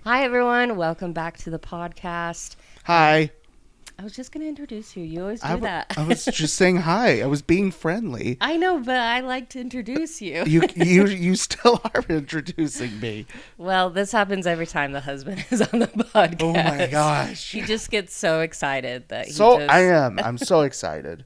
Hi, everyone. Welcome back to the podcast. Hi. I was just going to introduce you. You always do that. I was just saying hi. I was being friendly. I know, but I like to introduce you. You still are introducing me. Well, this happens every time the husband is on the podcast. Oh my gosh. He just gets so excited that I'm so excited.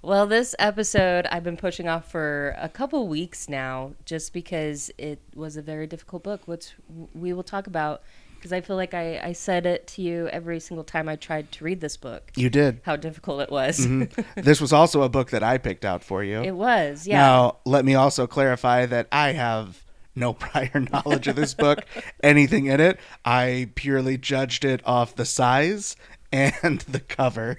Well, this episode I've been pushing off for a couple weeks now just because it was a very difficult book, which we will talk about. Because I feel like I said it to you every single time I tried to read this book. You did. How difficult it was. Mm-hmm. This was also a book that I picked out for you. It was, yeah. Now, let me also clarify that I have no prior knowledge of this book, anything in it. I purely judged it off the size and the cover.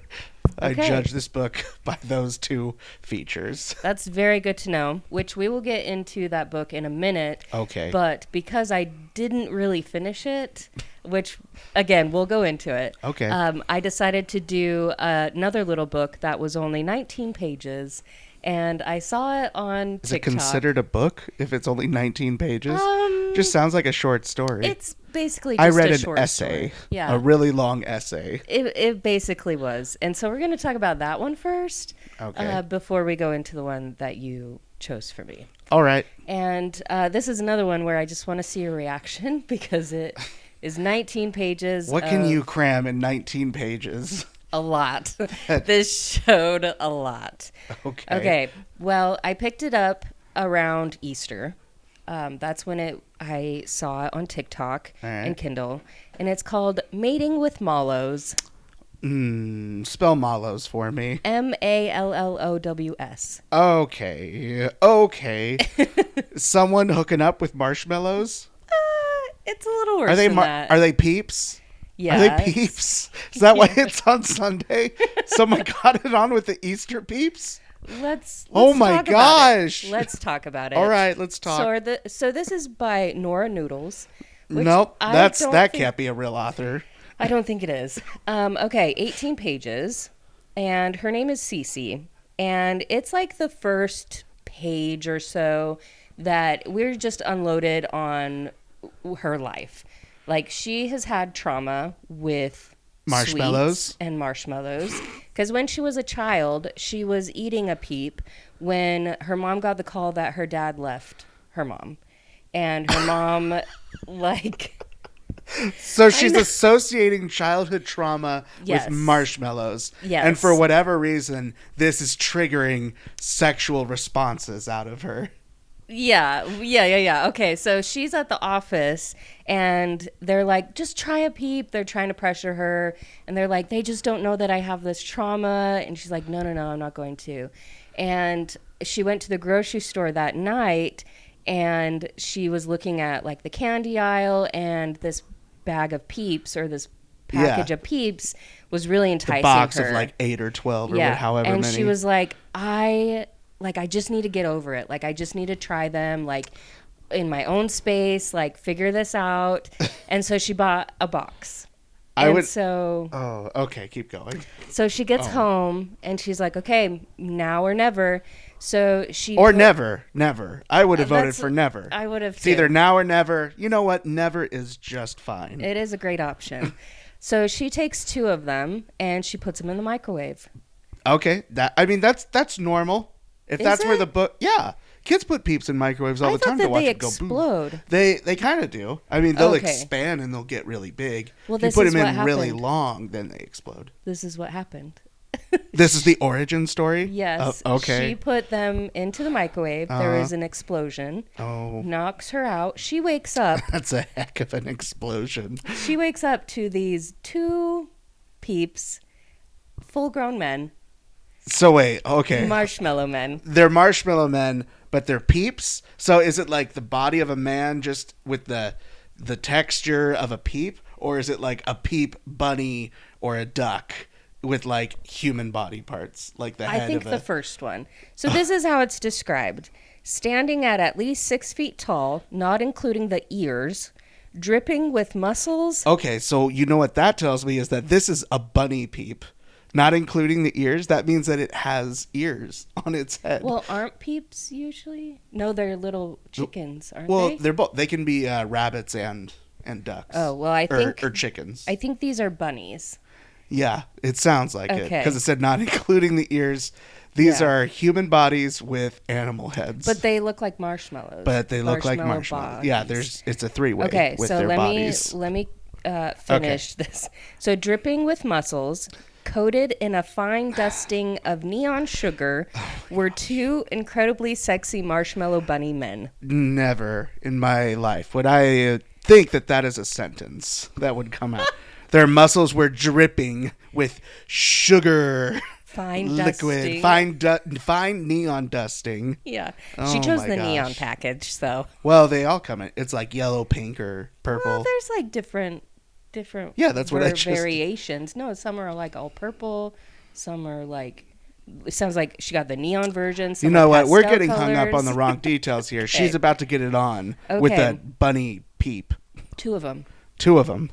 Okay. I judged this book by those two features. That's very good to know, which we will get into that book in a minute. Okay. But because I didn't really finish it, which, again, we'll go into it. Okay. I decided to do another little book that was only 19 pages, and I saw it on TikTok. Is it considered a book if it's only 19 pages? Just sounds like a short story. It's basically just I read a an short essay. story. Yeah. A really long essay. It basically was. And so we're going to talk about that one first. Okay. Before we go into the one that you chose for me. All right. And this is another one where I just want to see your reaction because it is 19 pages. What can you cram in 19 pages? A lot. This showed a lot. Okay. Okay. Well, I picked it up around Easter. That's when I saw it on TikTok and Kindle. And it's called Mating with Mallows. Spell Mallows for me. Mallows. Okay. Someone hooking up with marshmallows? It's a little worse than that. Are they peeps? Yeah. Are they peeps? Is that why it's on Sunday? Someone got it on with the Easter peeps? Let's oh my talk gosh. about it. Let's talk about it. All right, let's talk. So this is by Nora Noodles. Nope, that can't be a real author. I don't think it is. Okay, 18 pages, and her name is Cece, and it's like the first page or so that we're just unloaded on her life. Like, she has had trauma with marshmallows and marshmallows, because when she was a child, she was eating a peep when her mom got the call that her dad left her mom, and her mom so she's associating childhood trauma Yes. with marshmallows. Yes. And for whatever reason, this is triggering sexual responses out of her. Yeah. Okay, so she's at the office, and they're like, just try a peep. They're trying to pressure her, and they're like, they just don't know that I have this trauma. And she's like, no, I'm not going to. And she went to the grocery store that night, and she was looking at, like, the candy aisle, and this bag of peeps, or this package of peeps, was really enticing her. The box of, like, 8 or 12 or however many. And she was like, I just need to get over it. Like, I just need to try them, like, in my own space, like, figure this out. And so she bought a box. Oh, okay, keep going. So she gets home, and she's like, okay, now or never. So she... Never. I would have voted for never. I would have, It's either now or never. You know what? Never is just fine. It is a great option. So she takes 2 of them, and she puts them in the microwave. Okay, that's normal. If Is that's where it? the book... Yeah. Kids put peeps in microwaves all the time to watch it go boom. Explode. They kind of do. I mean, they'll Okay. expand and they'll get really big. Well, if you this put is them what in really happened. long, then they explode. This is what happened. This is the origin story? Yes. Okay. She put them into the microwave. There is an explosion. Oh. Knocks her out. She wakes up. That's a heck of an explosion. She wakes up to these 2 peeps, full-grown men. So wait, okay. Marshmallow men. They're marshmallow men, but they're peeps? So is it like the body of a man just with the texture of a peep? Or is it like a peep bunny or a duck with like human body parts? Like the head I think of the first one. So this is how it's described. Standing at least 6 feet tall, not including the ears, dripping with muscles. Okay, so you know what that tells me is that this is a bunny peep. Not including the ears, that means that it has ears on its head. Well, aren't peeps usually? No, they're little chickens, aren't they? Well, they're both. They can be rabbits and and ducks. Oh, well, I or, think or chickens. I think these are bunnies. Yeah, it sounds like it Okay. because it said not including the ears. These Yeah. are human bodies with animal heads. But they look like marshmallows. Marshmallows. Yeah, it's a three-way Okay, with so their let bodies. me finish this. So dripping with muscles, coated in a fine dusting of neon sugar, were two incredibly sexy marshmallow bunny men. Never in my life would I think that is a sentence that would come out. Their muscles were dripping with sugar. Fine liquid, dusting. fine neon dusting. Yeah. Oh She chose my the gosh. neon package, so. Well, they all come in. It's like yellow, pink, or purple. Well, there's like different Yeah, that's what I just... variations. No, some are like all purple. Some are like... It sounds like she got the neon version. You know what? We're pastel getting hung up on colors. the wrong details here. Okay. She's about to get it on with Okay. a bunny peep. Two of them. Two of them.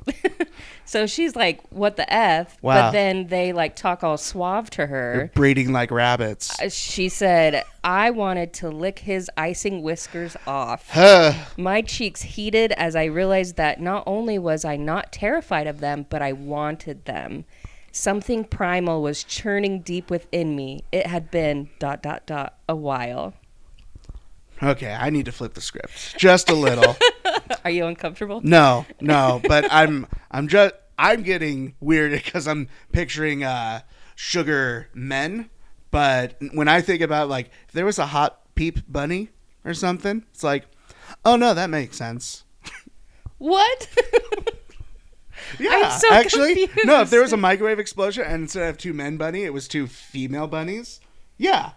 So she's like, what the F? Wow. But then they like talk all suave to They're her. breeding like rabbits. She said, I wanted to lick his icing whiskers off. My cheeks heated as I realized that not only was I not terrified of them, but I wanted them. Something primal was churning deep within me. It had been ... a while. Okay, I need to flip the script just a little. Are you uncomfortable? No, but I'm getting weird because I'm picturing sugar men. But when I think about like if there was a hot peep bunny or something, it's like, oh no, that makes sense. What? Yeah, I'm so actually, confused. no. If there was a microwave explosion and instead of two men bunny, it was two female bunnies. Yeah,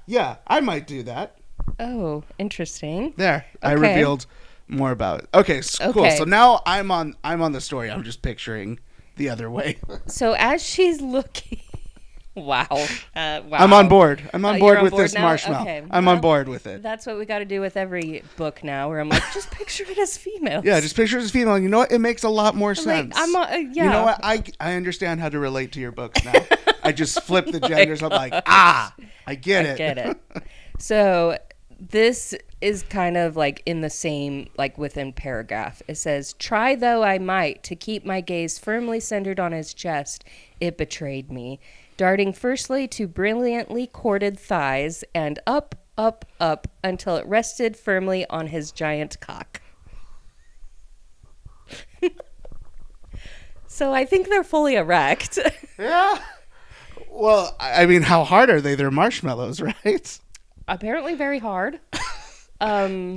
I might do that. Oh, interesting. There, I Okay. revealed more about it. Okay, cool. Okay. So now I'm on the story. I'm just picturing the other way. So as she's looking, wow. I'm on board. I'm on You're board on with board this now? marshmallow. Okay. I'm Well, on board with it. That's what we got to do with every book now, where I'm like, just picture it as females. Yeah, just picture it as female. You know what? It makes a lot more Like, sense. yeah. You know what? I understand how to relate to your books now. I just flip the genders. I'm like, I get it. Get it. So this is kind of like in the same, like within paragraph. It says, try though I might to keep my gaze firmly centered on his chest, it betrayed me. Darting firstly to brilliantly corded thighs and up, up, up until it rested firmly on his giant cock. So I think they're fully erect. Yeah. Well, I mean, how hard are they? They're marshmallows, right? Apparently very hard.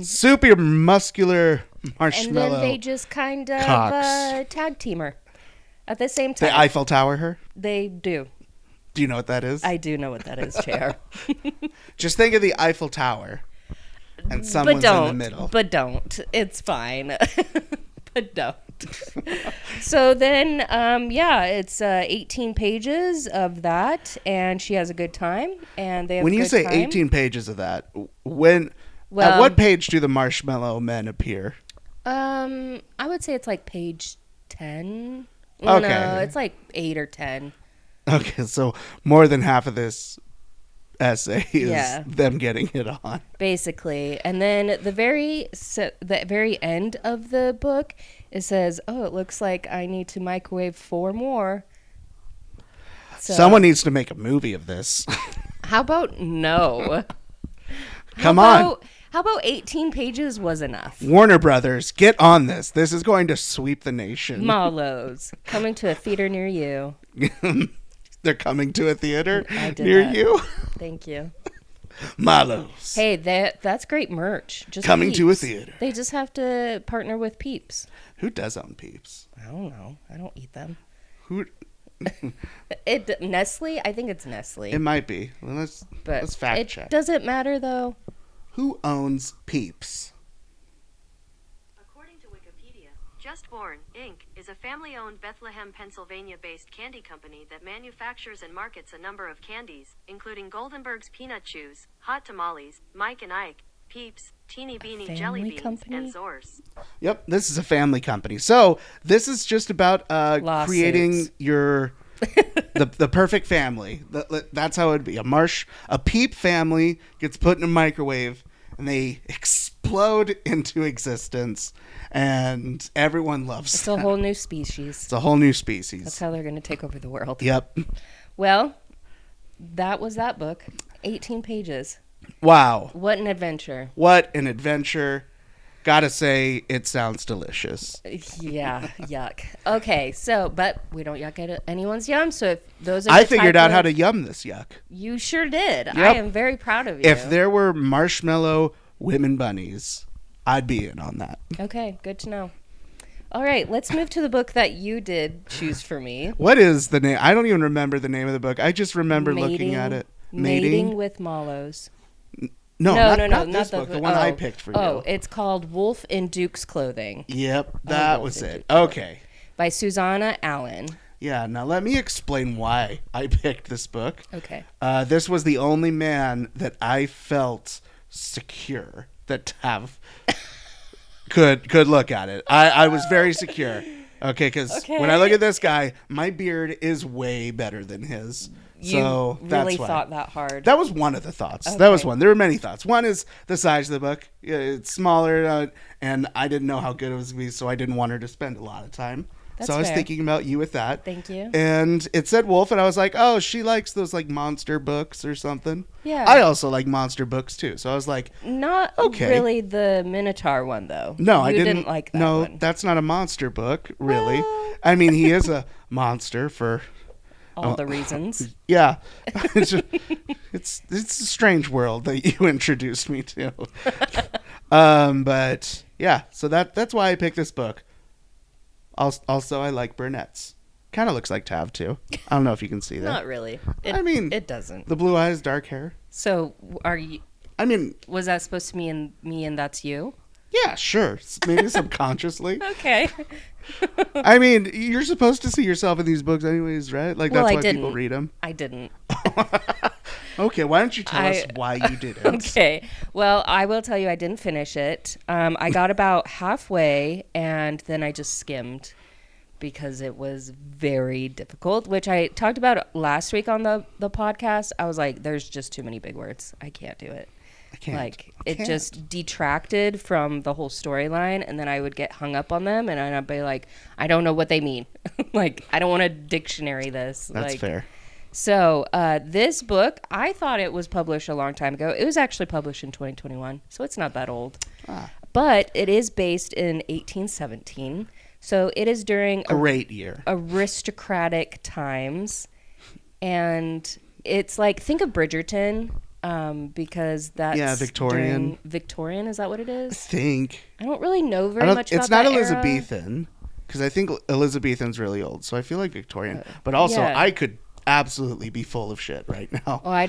Super muscular And marshmallow. then they just kind of cocks. tag team her at the same time. They Eiffel Tower her. They do. Do you know what that is? I do know what that is, Chair. Just think of the Eiffel Tower, and someone's in the middle. But don't. It's fine. But don't. So then, it's 18 pages of that, and she has a good time, and they have When a you good say time. 18 pages of that, at Well- what page do the marshmallow men appear? I would say it's like page 10. Well, Okay. No, it's like 8 or 10. Okay, so more than half of this essay is Yeah. them getting it on. Basically. And then the very end of the book, it says, oh, it looks like I need to microwave 4 more. So, Someone needs to make a movie of this. how about no? Come on. How about 18 pages was enough? Warner Brothers, get on this. This is going to sweep the nation. Mallows, coming to a theater near you. They're coming to a theater I did near that. you. Thank you. Mallows. Hey, that's great merch. Just Coming to a Peeps. theater. They just have to partner with Peeps. Who does own Peeps? I don't know. I don't eat them. Who? Nestle? I think it's Nestle. It might be. Well, But let's fact it check. doesn't matter though. Who owns Peeps? According to Wikipedia, Just Born, Inc. is a family-owned Bethlehem, Pennsylvania-based candy company that manufactures and markets a number of candies, including Goldenberg's Peanut Chews, Hot Tamales, Mike and Ike, Peeps, Teeny Beanie Jelly family Beans, company? and Zors. Yep, this is a family company. So this is just about creating your the perfect family. That's how it'd be. A Peep family gets put in a microwave and they explode explode into existence, and everyone loves It's them. a whole new species. It's a whole new species. That's how they're going to take over the world. Yep. Well, that was that book. 18 pages. Wow. What an adventure. What an adventure. Gotta say, it sounds delicious. Yeah, yuck. Okay, so, but we don't yuck at anyone's yum, so if those are I the figured type out how of- to yum this yuck. You sure did. I Yep. am very proud of you. If there were marshmallow women bunnies, I'd be in on that. Okay, good to know. All right, let's move to the book that you did choose for me. What is the name? I don't even remember the name of the book. I just remember looking at it. Mating with Mallows. No, not not this book. The one I picked for you. Oh, it's called Wolf in Duke's Clothing Yep, that was Wolf in it. Duke's Okay. by Susanna Allen. Yeah, now let me explain why I picked this book. Okay. This was the only man that I felt secure that have could look at it. I was very secure. Okay, because when I look at this guy, my beard is way better than his. So You that's really why. thought that hard. That was one of the thoughts. Okay. That was one. There were many thoughts. One is the size of the book. It's smaller, and I didn't know how good it was going to be, so I didn't want her to spend a lot of time. That's so I was fair. thinking about you with that. Thank you. And it said Wolf, and I was like, oh, she likes those like monster books or something. Yeah. I also like monster books too. So I was like, Not Okay. really the Minotaur one, though. no, I You didn't like that No, one. that's not a monster book, really. Well- I mean, he is a monster for All the reasons. yeah. it's a strange world that you introduced me to. But yeah, so that's why I picked this book. Also, I like brunettes. Kind of looks like Tav too. I don't know if you can see that. Not really. I mean, it doesn't. The blue eyes, dark hair. So, are you? I mean, Was that supposed to mean me and that's you? yeah, sure. Maybe subconsciously. Okay. I mean, you're supposed to see yourself in these books anyways, right? Like, Well, that's I why people didn't. read them. I didn't. Okay, why don't you tell us why you didn't? Okay. Well, I will tell you, I didn't finish it. I got about halfway, and then I just skimmed because it was very difficult, which I talked about last week on the podcast. I was like, there's just too many big words. I can't do it. I can't. Like, I it can't. just detracted from the whole storyline, and then I would get hung up on them, and I'd be like, I don't know what they mean. Like, I don't want to dictionary this. That's like, fair. So this book, I thought it was published a long time ago. It was actually published in 2021, so it's not that old. But it is based in 1817, so it is during Great year. aristocratic times, and it's like, think of Bridgerton, because that's Victorian. during- Victorian, is that what it I is? think. I don't really know I very don't, much it's about not that era. Elizabethan, because I think Elizabethan's really old, so I feel like Victorian. But also, yeah. I could absolutely be full of shit right now. Well, I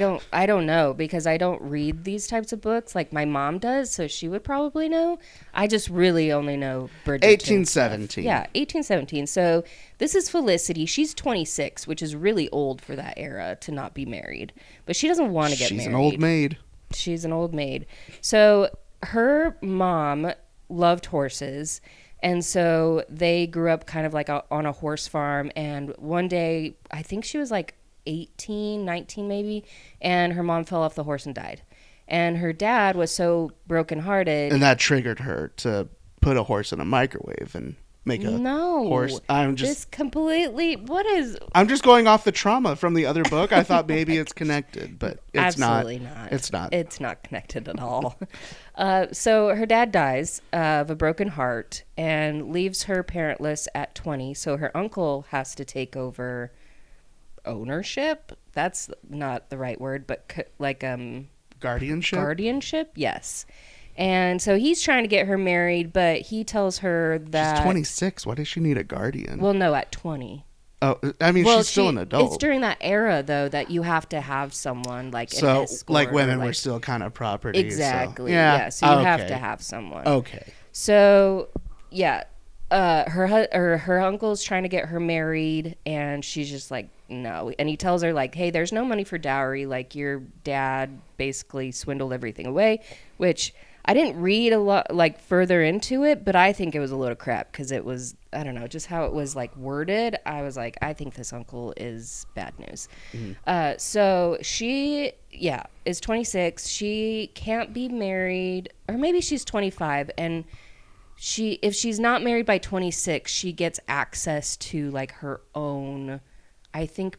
don't know, because I don't read these types of books like my mom does, so she would probably know. I just really only know Bridgerton. 1817. Yeah, 1817. So this is Felicity. She's 26, which is really old for that era to not be married. But she doesn't want to get married. She's an old maid. She's an old maid. So her mom loved horses. And so they grew up kind of like on a horse farm. And one day, I think she was like 18, 19 maybe, and her mom fell off the horse and died. And her dad was so brokenhearted. And that triggered her to put a horse in a microwave and make a horse. This completely, what is... I'm just going off the trauma from the other book. I thought maybe it's connected, but it's Absolutely not. It's not. It's not connected at all. So her dad dies of a broken heart and leaves her parentless at 20. So her uncle has to take over ownership. That's not the right word, but Guardianship? guardianship. Yes. And so he's trying to get her married, but he tells her that... She's 26. Why does she need a guardian? Well, no, at 20. Oh, I mean, she's still an adult. It's during that era, though, that you have to have someone like an so, escort like, women or, were still kind of property. Exactly. So, yeah. Yeah. So you have to have someone. Okay. So, yeah, her uncle's trying to get her married, and she's just like, no. And he tells her, like, hey, there's no money for dowry. Like, your dad basically swindled everything away, which I didn't read a lot like further into it, but I think it was a load of crap because it was, I don't know, just how it was like worded. I was like, I think this uncle is bad news. So she, is 26. She can't be married, or maybe she's 25, and if she's not married by 26, she gets access to like her own, I think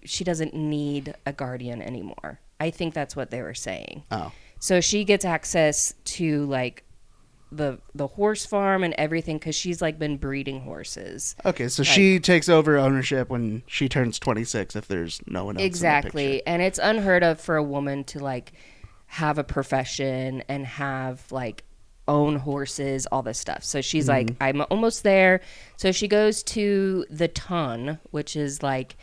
she doesn't need a guardian anymore. I think that's what they were saying. Oh. So she gets access to like the horse farm and everything because she's like been breeding horses. Okay, so she takes over ownership when she turns 26 if there's no one else Exactly. in the picture. And it's unheard of for a woman to like have a profession and have like own horses, all this stuff. So she's like, I'm almost there. So she goes to the ton, which is like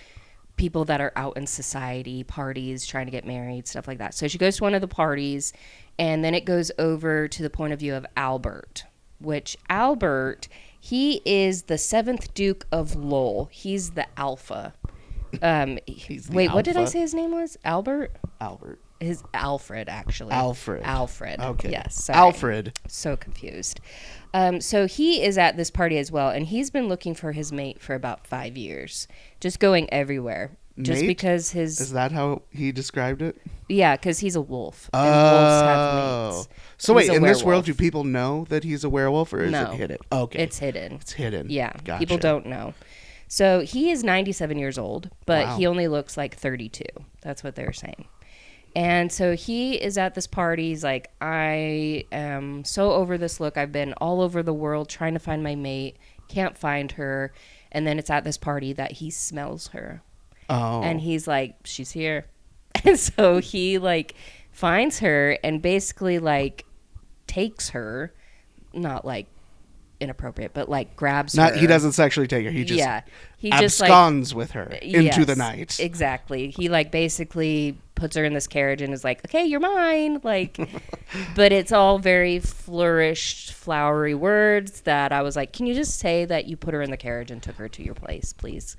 people that are out in society, parties, trying to get married, stuff like that. So she goes to one of the parties, and then it goes over to the point of view of Albert, which Albert, he is the 7th Duke of Lowell. He's the alpha. What did I say his name was? Albert? Albert. His Alfred, actually. Alfred. Okay. Yes. Sorry. Alfred. So confused. So he is at this party as well, and he's been looking for his mate for about 5 years, just going everywhere. Just Mate? because Is that how he described it? Yeah, because he's a wolf. And wolves have mates. So He's wait, a in this world, werewolf. do people know that he's a werewolf, or is No. it hidden? Okay. It's hidden. It's hidden. Yeah, Gotcha. people don't know. So he is 97 years old, but Wow. he only looks like 32. That's what they were saying. And so he is at this party. He's like, I am so over this look. I've been all over the world trying to find my mate. Can't find her. And then it's at this party that he smells her. Oh. And he's like, she's here. And so he like finds her and basically like takes her, not like inappropriate, but like grabs her. He doesn't sexually take her. He just he just like absconds with her into the night. Exactly. He like basically puts her in this carriage and is like, okay, you're mine. Like, but it's all very flourished, flowery words that I was like, can you just say that you put her in the carriage and took her to your place, please?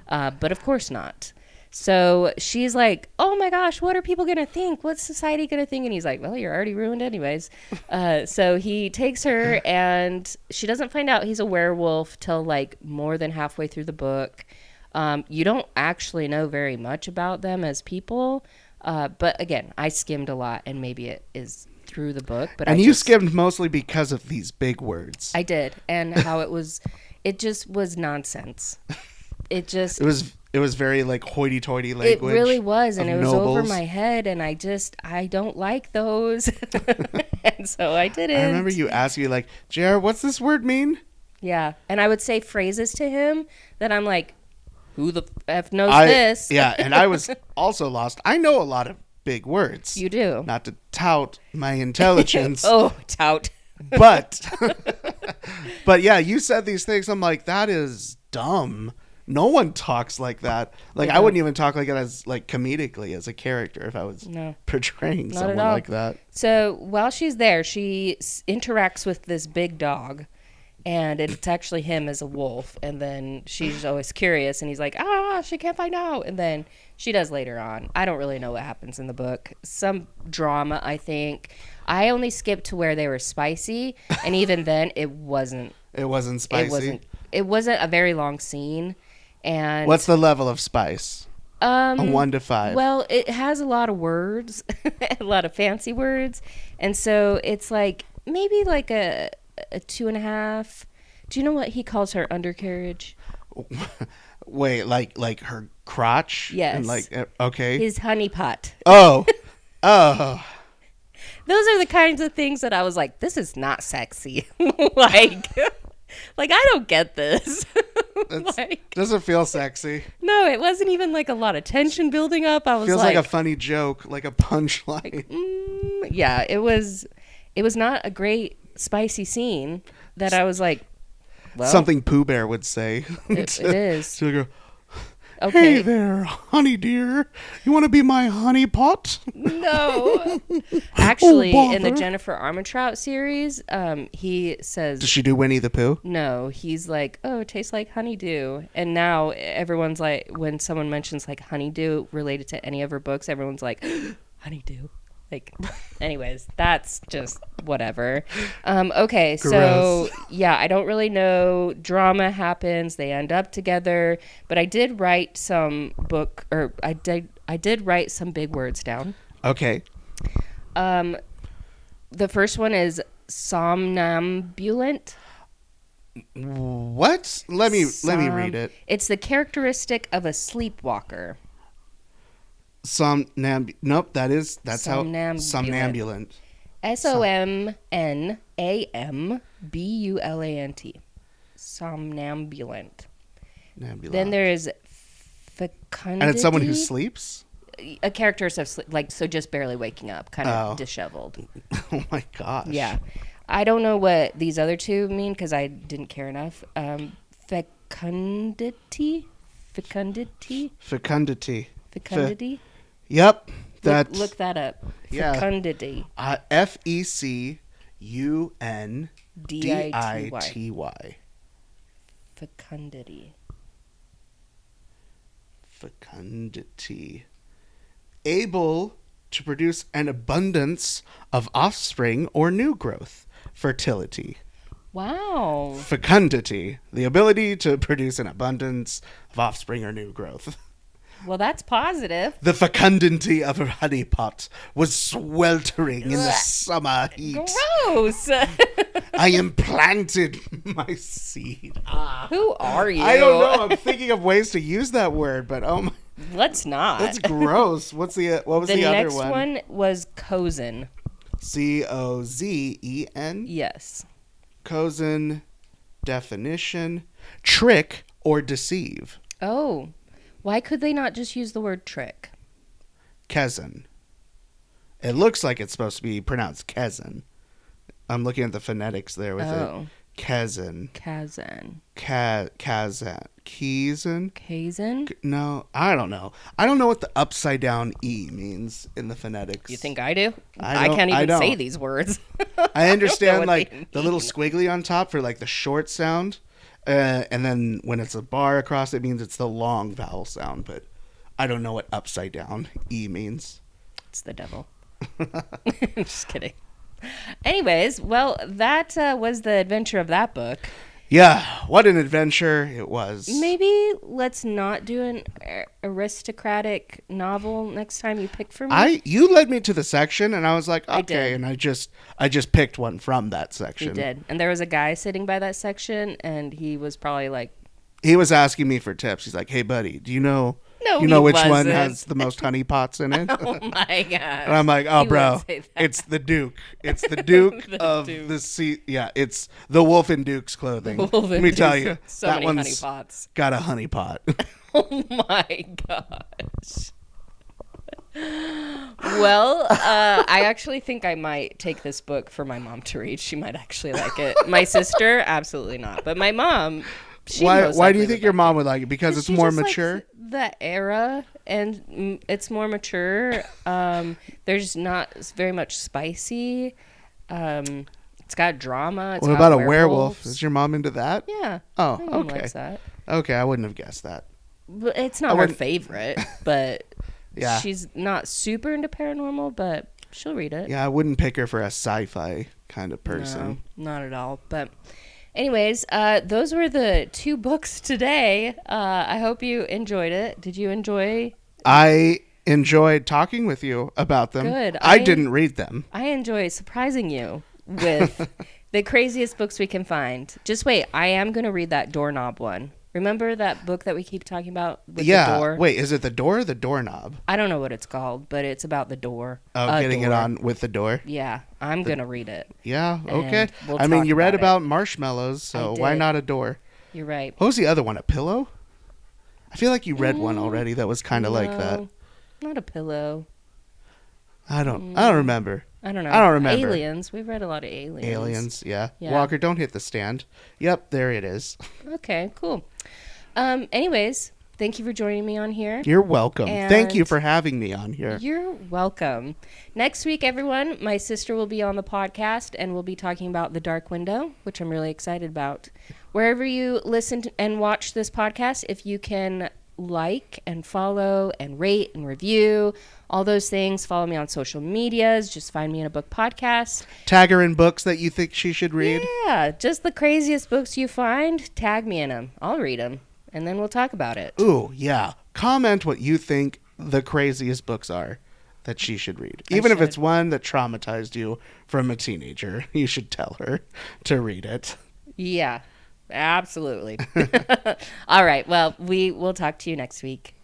But of course not. So she's like, oh my gosh, what are people going to think? What's society going to think? And he's like, well, you're already ruined anyways. So he takes her, and she doesn't find out he's a werewolf till like more than halfway through the book. You don't actually know very much about them as people. But again, I skimmed a lot, and maybe it is through the book. But you skimmed mostly because of these big words. I did. And how it just was nonsense. It was very like hoity-toity language. It really was, and it was nobles. over my head, and I don't like those. And so I didn't. I remember you asking like, JR, what's this word mean? Yeah, and I would say phrases to him that I'm like, who the F knows this? Yeah, and I was also lost. I know a lot of big words. You do. Not to tout my intelligence. Oh, tout. But yeah, you said these things. I'm like, that is dumb. No one talks like that. Like, I wouldn't even talk like it as like comedically as a character if I was portraying someone like that. So while she's there, she interacts with this big dog, and it's actually him as a wolf. And then she's always curious, and he's like, she can't find out. And then she does later on. I don't really know what happens in the book. Some drama, I think. I only skipped to where they were spicy, and even then, it wasn't. It wasn't spicy. It wasn't a very long scene. And what's the level of spice? A 1 to 5. Well, it has a lot of words, a lot of fancy words, and so it's like maybe like a 2.5. Do you know what he calls her undercarriage? Wait, like her crotch? Yes. And like okay. His honey pot. Oh. Those are the kinds of things that I was like, this is not sexy. Like I don't get this. Doesn't feel sexy. No, it wasn't even like a lot of tension building up. I was feels like a funny joke, like a punchline. Yeah, it was not a great spicy scene that I was like, well, something Pooh Bear would say. It is. So go, Okay. hey there, honey dear. You want to be my honey pot? No. Actually, Oh, in the bother. Jennifer Armentrout series, he says, Does she do Winnie the Pooh? no, he's like, oh, it tastes like honeydew. And now everyone's like, when someone mentions like honeydew related to any of her books, everyone's like, honeydew. Like, anyways, that's just whatever. Okay, so yeah, I don't really know. Drama happens. They end up together. But I did write some I did write some big words down. Okay. The first one is somnambulant. What? Let me read it. It's the characteristic of a sleepwalker. Nope, that's Somnambulant. how somnambulant. SOMNAMBULANT. Somnambulant. Then there is fecundity. And it's someone who sleeps? A character of like so just barely waking up, kind of disheveled. Oh my gosh. Yeah. I don't know what these other two mean because I didn't care enough. Fecundity. Yep. That's Look that up. Yeah. Fecundity. FECUNDITY. Fecundity. Fecundity. Able to produce an abundance of offspring or new growth. Fertility. Wow. Fecundity. The ability to produce an abundance of offspring or new growth. Well, that's positive. The fecundity of her honeypot was sweltering in the summer heat. Gross. I implanted my seed. Who are you? I don't know. I'm thinking of ways to use that word, but oh my. Let's not. That's gross. What was the other one? The next one was cozen. COZEN. Yes. Cozen. Definition. Trick or deceive. Oh. Why could they not just use the word trick? Kezen. It looks like it's supposed to be pronounced Kezen. I'm looking at the phonetics there with it. Kezen. Kazan. Kazan. Kazan? No, I don't know. I don't know what the upside down E means in the phonetics. You think I do? I can't even don't. say these words. I understand what like the little squiggly on top for like the short sound. And then when it's a bar across, it means it's the long vowel sound. But I don't know what upside down E means. It's the devil. Just kidding. Anyways, well, that was the adventure of that book. Yeah, what an adventure it was. Maybe let's not do an aristocratic novel next time you pick for me. You led me to the section, and I was like, okay, I did. and I just picked one from that section. You did, and there was a guy sitting by that section, and he was probably like, he was asking me for tips. He's like, hey, buddy, do you know? No, you know which wasn't. one has the most honey pots in it? Oh my god! And I'm like, oh, bro, it's the Duke. It's the Duke of Duke. the sea. Yeah, it's the wolf in Duke's clothing. Let me tell you, so that many one's honey pots. got a honey pot. Oh my gosh. Well, I actually think I might take this book for my mom to read. She might actually like it. My sister, absolutely not. But my mom. Why do you think your mom would like it? Because it's more mature? The era, and it's more mature. There's not very much spicy. It's got drama. What about a werewolf? Is your mom into that? Yeah. Oh, my mom okay. likes that. Okay, I wouldn't have guessed that. But it's not her favorite, but yeah. She's not super into paranormal, but she'll read it. Yeah, I wouldn't pick her for a sci-fi kind of person. No, not at all. But anyways, those were the two books today. I hope you enjoyed it. Did you enjoy? I enjoyed talking with you about them. Good. I didn't read them. I enjoy surprising you with the craziest books we can find. Just wait. I am going to read that doorknob one. Remember that book that we keep talking about with the door? Wait, is it the door or the doorknob? I don't know what it's called, but it's about the door. Oh, getting it on with the door? Yeah, I'm going to read it. Yeah, okay. We'll I mean, you read about about marshmallows, so why not a door? You're right. What was the other one, a pillow? I feel like you read one already that was kind of like that. Not a pillow. I don't remember. I don't know. I don't remember. Aliens. We've read a lot of aliens. Aliens, yeah. Walker, don't hit the stand. Yep, there it is. Okay, cool. Anyways, thank you for joining me on here. You're welcome. And thank you for having me on here. You're welcome. Next week, everyone, my sister will be on the podcast, and we'll be talking about The Dark Window, which I'm really excited about. Wherever you listen to and watch this podcast, if you can like and follow and rate and review, all those things. Follow me on social medias. Just find me in a book podcast. Tag her in books that you think she should read. Yeah, just the craziest books you find, tag me in them. I'll read them, and then we'll talk about it. Ooh, yeah. Comment what you think the craziest books are that she should read. Even if it's one that traumatized you from a teenager, you should tell her to read it. Yeah, absolutely. All right. Well, we'll talk to you next week.